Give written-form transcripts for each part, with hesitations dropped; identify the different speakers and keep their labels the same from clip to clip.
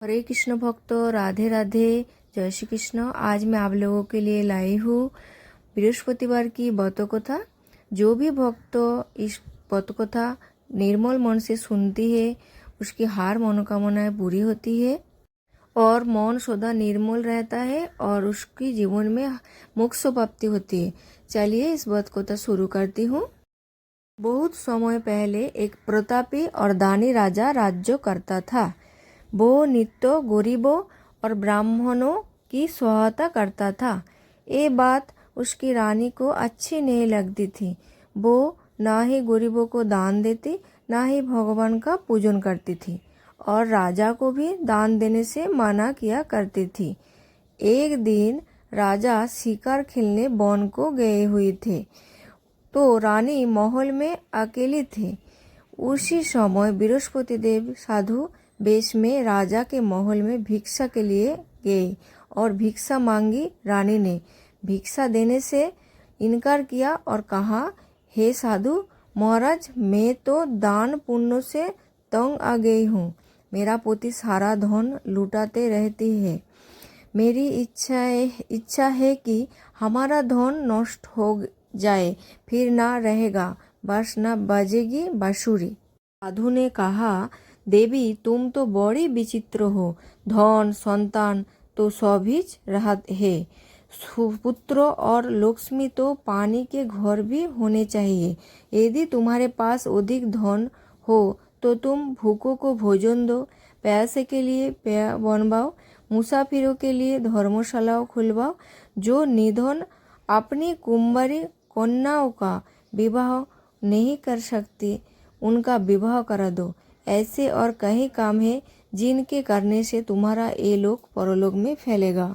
Speaker 1: हरे कृष्ण भक्तों, राधे राधे। जय श्री कृष्ण। आज मैं आप लोगों के लिए लाई हूँ बृहस्पतिवार की व्रत कथा। जो भी भक्त इस व्रत कथा निर्मल मन से सुनती है, उसकी हर मनोकामनाएं पूरी होती है और मन सदा निर्मल रहता है और उसकी जीवन में मोक्ष प्राप्ति होती है। चलिए इस व्रत कथा शुरू करती हूँ। बहुत समय पहले एक प्रतापी और दानी राजा राज्य करता था। वो नित्य गरीबों और ब्राह्मणों की सहायता करता था। ये बात उसकी रानी को अच्छी नहीं लगती थी। वो ना ही गरीबों को दान देती, ना ही भगवान का पूजन करती थी और राजा को भी दान देने से मना किया करती थी। एक दिन राजा शिकार खेलने वन को गए हुए थे, तो रानी महल में अकेली थी। उसी समय बृहस्पति देव साधु वेश में राजा के महल में भिक्षा के लिए गए और भिक्षा मांगी। रानी ने भिक्षा देने से इनकार किया और कहा, हे साधु महाराज, मैं तो दान पुण्य से तंग आ गई हूँ। मेरा पति सारा धन लुटाते रहती है। मेरी इच्छा है कि हमारा धन नष्ट हो जाए, फिर ना रहेगा, बस ना बजेगी बांसुरी। साधु ने कहा, देवी तुम तो बड़ी विचित्र हो। धन संतान तो सभी रहा है, पुत्र और लक्ष्मी तो पानी के घर भी होने चाहिए। यदि तुम्हारे पास अधिक धन हो तो तुम भूखों को भोजन दो, प्यासे के लिए पेय बनवाओ, मुसाफिरों के लिए धर्मशालाओं खुलवाओ। जो निधन अपनी कुंवारी कन्याओं का विवाह नहीं कर सकती, उनका विवाह करा दो। ऐसे और कई काम हैं जिनके करने से तुम्हारा ये लोक परलोक में फैलेगा।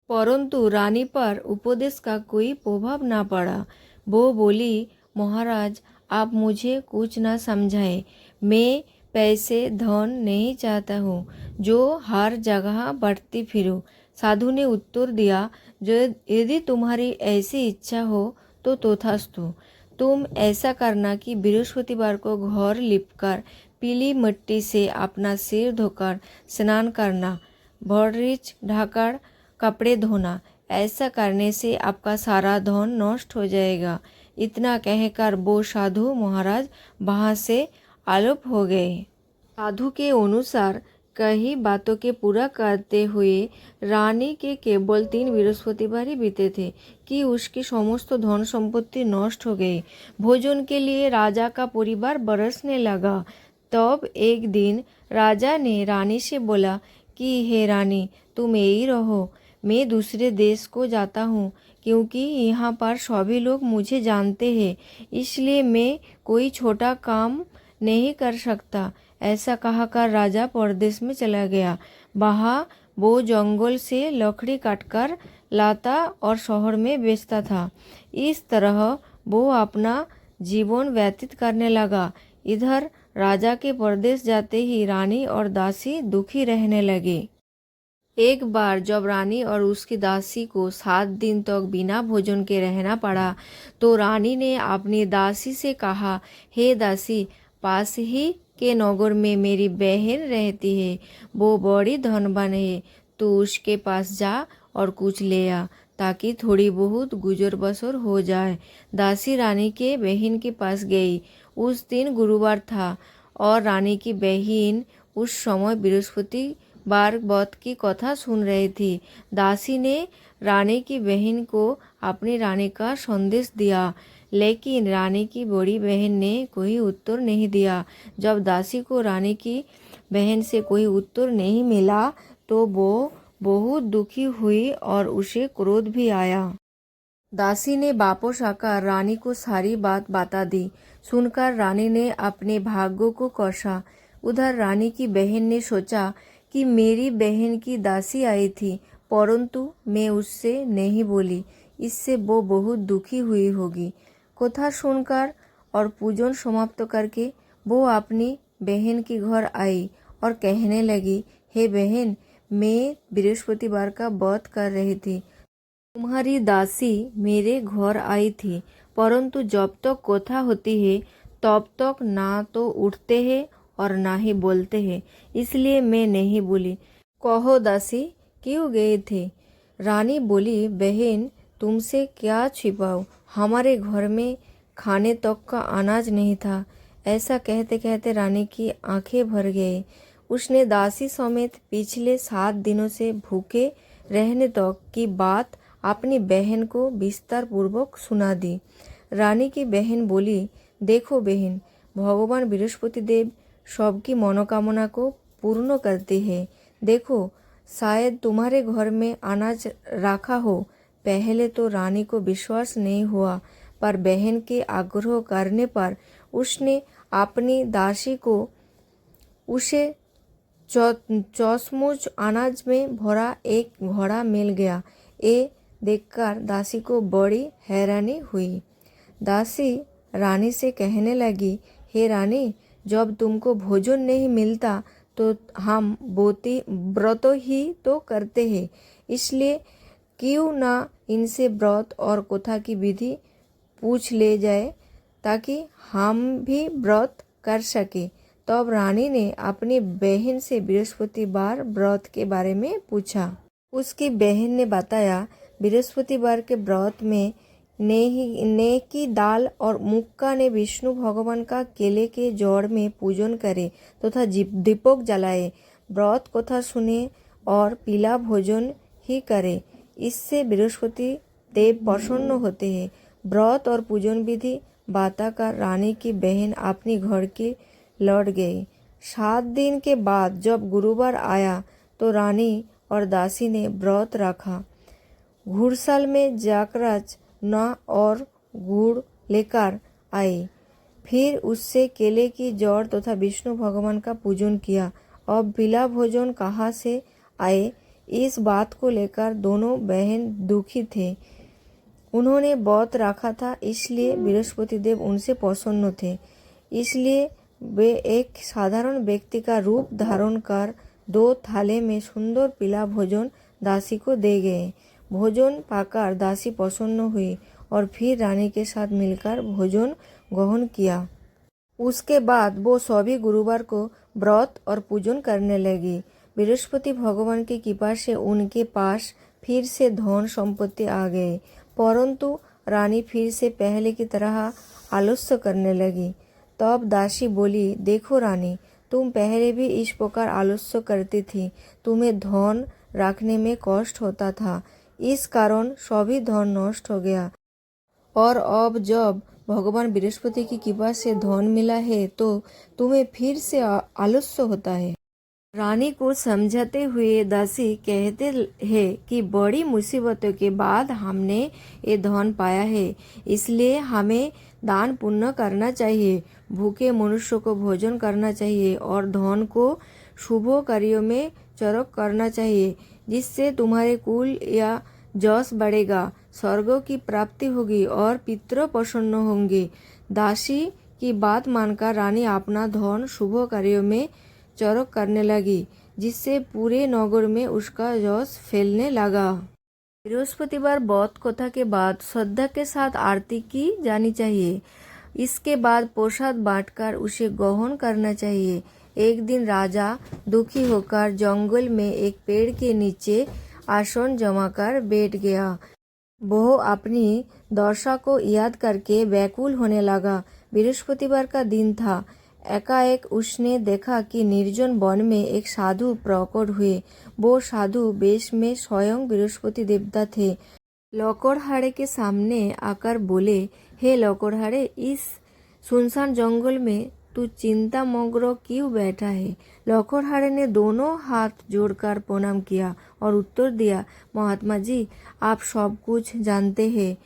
Speaker 1: परंतु रानी पर उपदेश का कोई प्रभाव ना पड़ा। वो बोली, महाराज आप मुझे कुछ ना समझाए। मैं पैसे धन नहीं चाहता हूँ जो हर जगह बढ़ती फिरूं। साधु ने उत्तर दिया, जो यदि तुम्हारी ऐसी इच्छा हो तो तथास्तु। तुम ऐसा करना कि बृहस्पतिवार को घर लिपकर पीली मिट्टी से अपना सिर धोकर स्नान करना, भौरीच ढाकर कपड़े धोना। ऐसा करने से आपका सारा धन नष्ट हो जाएगा। इतना कहकर वो साधु महाराज वहाँ से आलोप हो गए। साधु के अनुसार कई बातों के पूरा करते हुए रानी के केवल 3 बृहस्पतिवार ही बीते थे कि उसकी समस्त धन संपत्ति नष्ट हो गई। भोजन के लिए राजा का परिवार बरसने लगा। तब एक दिन राजा ने रानी से बोला कि हे रानी, तुम यही रहो, मैं दूसरे देश को जाता हूँ, क्योंकि यहाँ पर सभी लोग मुझे जानते हैं, इसलिए मैं कोई छोटा काम नहीं कर सकता। ऐसा कहकर राजा परदेश में चला गया। वहाँ वो जंगल से लकड़ी काटकर लाता और शहर में बेचता था। इस तरह वो अपना जीवन व्यतीत करने लगा। इधर राजा के परदेश जाते ही रानी और दासी दुखी रहने लगे। एक बार जब रानी और उसकी दासी को 7 दिन तक बिना भोजन के रहना पड़ा, तो रानी ने अपनी दासी से कहा, हे दासी, पास ही के नगर में मेरी बहन रहती है, वो बड़ी धनवान है, तू उसके पास जा और कुछ ले आ, ताकि थोड़ी बहुत गुजर बसर हो जाए। दासी रानी के बहन के पास गई। उस दिन गुरुवार था और रानी की बहन उस समय बृहस्पतिवार व्रत की कथा सुन रही थी। दासी ने रानी की बहन को अपनी रानी का संदेश दिया, लेकिन रानी की बड़ी बहन ने कोई उत्तर नहीं दिया। जब दासी को रानी की बहन से कोई उत्तर नहीं मिला तो वो बहुत दुखी हुई और उसे क्रोध भी आया। दासी ने वापस आकर रानी को सारी बात बता दी। सुनकर रानी ने अपने भाग्य को कोसा। उधर रानी की बहन ने सोचा कि मेरी बहन की दासी आई थी, परंतु मैं उससे नहीं बोली, इससे वो बहुत दुखी हुई होगी। कथा सुनकर और पूजन समाप्त करके वो अपनी बहन के घर आई और कहने लगी, हे बहन, मैं बृहस्पतिवार का व्रत कर रही थी। तुम्हारी दासी मेरे घर आई थी, परंतु जब तक कथा होती है तब तक ना तो उठते हैं और ना ही बोलते हैं, इसलिए मैं नहीं बोली। कहो दासी, क्यों गए थे? रानी बोली, बहन तुमसे क्या छिपाऊं, हमारे घर में खाने तक का अनाज नहीं था। ऐसा कहते कहते रानी की आंखें भर गई। उसने दासी समेत पिछले 7 दिनों से भूखे रहने तक की बात अपनी बहन को विस्तार पूर्वक सुना दी। रानी की बहन बोली, देखो बहन, भगवान बृहस्पति देव सबकी मनोकामना को पूर्ण करते हैं। देखो, शायद तुम्हारे घर में अनाज रखा हो। पहले तो रानी को विश्वास नहीं हुआ, पर बहन के आग्रह करने पर उसने अपनी दासी को उसे चौसमुच अनाज में भरा एक घोड़ा मिल गया। ये देखकर दासी को बड़ी हैरानी हुई। दासी रानी से कहने लगी, हे रानी, जब तुमको भोजन नहीं मिलता तो हम व्रत ही तो करते हैं, इसलिए क्यों ना इनसे व्रत और कथा की विधि पूछ ले जाए, ताकि हम भी व्रत कर सके। तब रानी ने अपनी बहन से बृहस्पतिवार व्रत के बारे में पूछा। उसकी बहन ने बताया, बृहस्पतिवार के व्रत में नेह की दाल और मुक्का ने विष्णु भगवान का केले के जड़ में पूजन करे तथा दीपक जलाए, व्रत कथा सुने और पीला भोजन ही करे। इससे बृहस्पति देव प्रसन्न होते हैं। व्रत और पूजन विधि बताकर रानी की बहन अपनी घर की लौट गई। 7 दिन के बाद जब गुरुवार आया तो रानी और दासी ने व्रत रखा। घुड़साल में जाकराज ना और गुड़ लेकर आए, फिर उससे केले की जड़ तथा विष्णु भगवान का पूजन किया। अब पीला भोजन कहाँ से आए, इस बात को लेकर दोनों बहन दुखी थे। उन्होंने व्रत रखा था, इसलिए बृहस्पति देव उनसे प्रसन्न थे। इसलिए वे एक साधारण व्यक्ति का रूप धारण कर 2 थाले में सुंदर पीला भोजन दासी को दे गए। भोजन पाकर दासी प्रसन्न हुई और फिर रानी के साथ मिलकर भोजन ग्रहण किया। उसके बाद वो सभी गुरुवार को व्रत और पूजन करने लगी। बृहस्पति भगवान की कृपा से उनके पास फिर से धन संपत्ति आ गए, परंतु रानी फिर से पहले की तरह आलस्य करने लगी। तब दासी बोली, देखो रानी, तुम पहले भी इस प्रकार आलस्य करती थी। तुम्हें धन रखने में कष्ट होता था, इस कारण सभी धन नष्ट हो गया, और अब जब भगवान बृहस्पति की कृपा से धन मिला है तो तुम्हें फिर से आलस्य होता है। रानी को समझाते हुए दासी कहते हैं कि बड़ी मुसीबतों के बाद हमने ये धन पाया है, इसलिए हमें दान पुण्य करना चाहिए, भूखे मनुष्य को भोजन करना चाहिए और धन को शुभ कार्यों में चरक करना चाहिए, जिससे तुम्हारे कुल या जस बढ़ेगा, स्वर्ग की प्राप्ति होगी और पितृ प्रसन्न होंगे। दासी की बात मानकर रानी अपना धन शुभ कार्यों में चरक करने लगी, जिससे पूरे नगर में उसका यश फैलने लगा। बृहस्पतिवार व्रत कथा के बाद श्रद्धा के साथ आरती की जानी चाहिए। इसके बाद प्रसाद बांटकर उसे ग्रहण करना चाहिए। एक दिन राजा दुखी होकर जंगल में एक पेड़ के नीचे आसन जमाकर बैठ गया। वो अपनी दशा को याद करके व्याकुल होने लगा। बृहस्पतिवार का दिन था। एकाएक उसने देखा कि निर्जन वन में एक साधु प्रकट हुए। वो साधु वेश में स्वयं बृहस्पति देवता थे। लकड़हारे के सामने आकर बोले, हे लकड़हारे, इस सुनसान जंगल में तू चिंता मग्न क्यों बैठा है? लकड़हारे ने दोनों हाथ जोड़कर प्रणाम किया और उत्तर दिया, महात्मा जी, आप सब कुछ जानते हैं,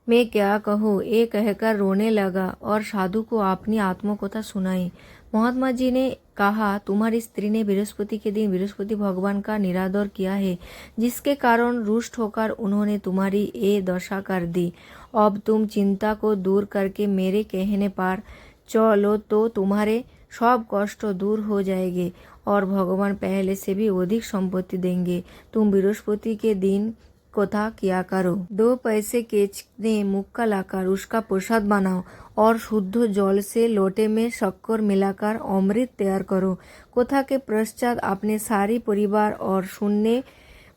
Speaker 1: मैं क्या कहूँ, ये कहकर रोने लगा और साधु को अपनी आत्मकथा सुनाई। महात्मा जी ने कहा, तुम्हारी स्त्री ने बृहस्पति के दिन बृहस्पति भगवान का निरादर किया है, जिसके कारण रुष्ट होकर उन्होंने तुम्हारी ये दशा कर दी। अब तुम चिंता को दूर करके मेरे कहने पर चलो तो तुम्हारे सब कष्ट दूर हो जाएंगे और भगवान पहले से भी अधिक संपत्ति देंगे। तुम बृहस्पति के दिन कथा किया करो। 2 पैसे केचने मुक्का लाकर उसका प्रसाद बनाओ और शुद्ध जल से लोटे में शक्कर मिलाकर अमृत तैयार करो। कथा के पश्चात अपने सारी परिवार और सुनने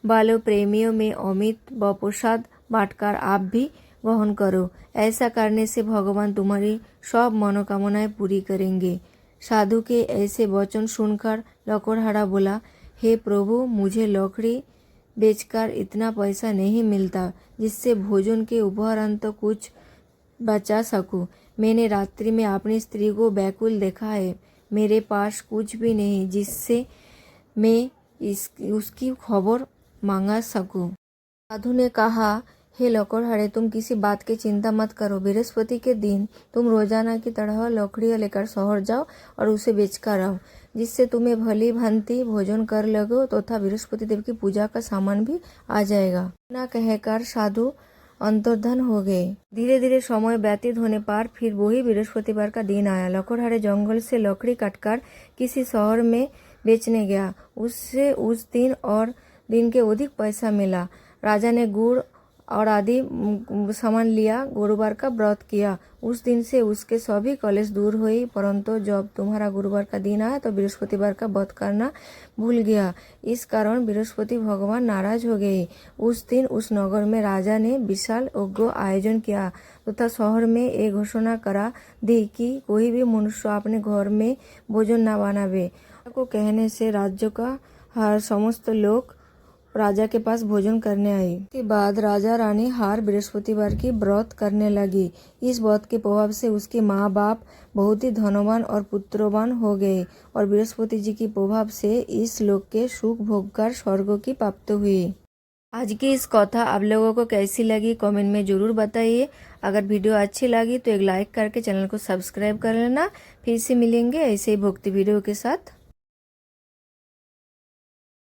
Speaker 1: वालों प्रेमियों में अमृत व प्रसाद बांटकर आप भी ग्रहण करो। ऐसा करने से भगवान तुम्हारी सब मनोकामनाएं पूरी करेंगे। साधु के ऐसे वचन सुनकर लकड़हारा बोला, हे प्रभु, मुझे लकड़ी बेचकर इतना पैसा नहीं मिलता जिससे भोजन के उपरांत कुछ बचा सकूं। मैंने रात्रि में अपनी स्त्री को व्याकुल देखा है। मेरे पास कुछ भी नहीं जिससे मैं उसकी खबर मांगा सकूं। साधु ने कहा, हे लकड़हारे, तुम किसी बात की चिंता मत करो। बृहस्पति के दिन तुम रोजाना की तरह लकड़ियाँ लेकर शहर जाओ और उसे बेचकर आओ, जिससे तुम्हें भली भांति भोजन कर लगो तथा बृहस्पति देव की पूजा का सामान भी आ जाएगा। ना कहकर साधु अंतर्धान हो गए। धीरे धीरे समय व्यतीत होने पर फिर वही बृहस्पतिवार का दिन आया। लकड़हारे जंगल से लकड़ी काटकर किसी शहर में बेचने गया। उससे उस दिन और दिन के अधिक पैसा मिला। राजा ने गुड़ और आदि सामान लिया, गुरुवार का व्रत किया। उस दिन से उसके सभी कलेश दूर हुई। परंतु जब तुम्हारा गुरुवार का दिन आया तो बृहस्पतिवार का व्रत करना भूल गया। इस कारण बृहस्पति भगवान नाराज हो गए। उस दिन उस नगर में राजा ने विशाल यज्ञ आयोजन किया तथा शहर में एक घोषणा करा दी कि कोई भी मनुष्य अपने घर में भोजन न बनावे। को कहने से राज्य का हर समस्त लोग राजा के पास भोजन करने आई। इसके बाद राजा रानी हर बृहस्पतिवार की व्रत करने लगी। इस व्रत के प्रभाव से उसके माँ बाप बहुत ही धनवान और पुत्रवान हो गए और बृहस्पति जी की प्रभाव से इस लोक के सुख भोग कर स्वर्ग की प्राप्ति हुई। आज की इस कथा आप लोगों को कैसी लगी कमेंट में जरूर बताइए। अगर वीडियो अच्छी लगी तो एक लाइक करके चैनल को सब्सक्राइब कर लेना। फिर से मिलेंगे ऐसे ही भक्ति वीडियो के साथ।